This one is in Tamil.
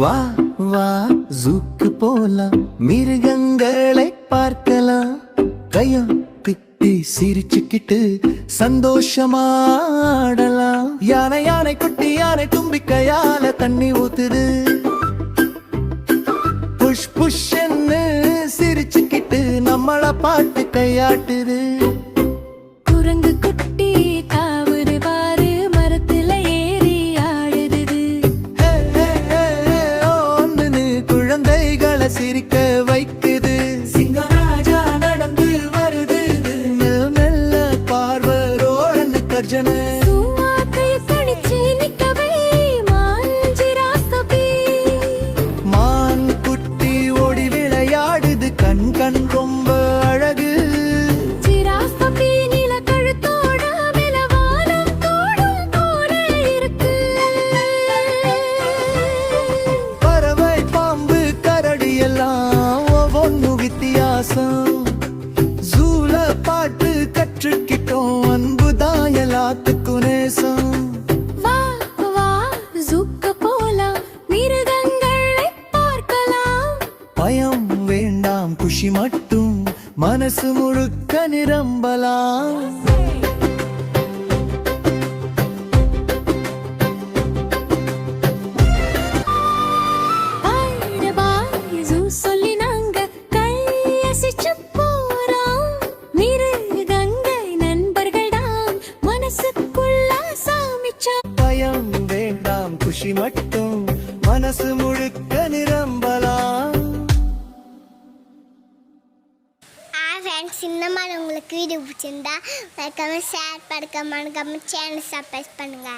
வா வா ஜூக்கு போலாம், மிருகங்களை பார்க்கலாம், கையம் திட்டி சிரிச்சுக்கிட்டு சந்தோஷமாடலாம். யானை யானை குட்டி யானை தும்பிக்கையால தண்ணி ஊத்துது, புஷ் புஷ்ன்னு சிரிச்சுக்கிட்டு நம்மள பாட்டு கையாட்டுது. குரங்கு குட்டி காவுது பாரு, மரத்துல ஏறி ஆடுது. ஒன்னு குழந்தைகளை சிரிக்க வைக்குது. சிங்கராஜா நடந்து வருது, மெல்ல பார்வரோடன்னு கர்ஜனை. கண் கண் ரொம்ப அழகு. ஜிராஃபி நீல கழுத்தோட மெலவானம் தோடும் போல இருக்கு. பறவை பாம்பு கரடி எல்லாம் ஒவ்வொன்னு வித்தியாசம். ஜூல பாட்டு கற்றுக்கிட்டோம், அன்புதான் எல்லாத்துக்கும் நேசம். வா வா ஜூக்கு போலாம், மிருகங்களை பார்க்கலாம். பயம் வேண்டாம், குஷி மட்டும், மனசு முழுக்க நிரம்பலாம். சொல்லி நாங்க கையசிச்சு போறோம். மிருகங்கை நண்பர்கள் தான் மனசுக்குள்ள சாமிச்சா. பயம் வேண்டாம், குஷி மட்டும், மனசு முழுக்க நிரம்பலாம். இந்த மாதிரி உங்களுக்கு வீடியோ பிடிச்சிருந்தா லைக் ஷேர் பண்ணுங்க, சேனல் சப்ஸ்கிரைப் பண்ணுங்க.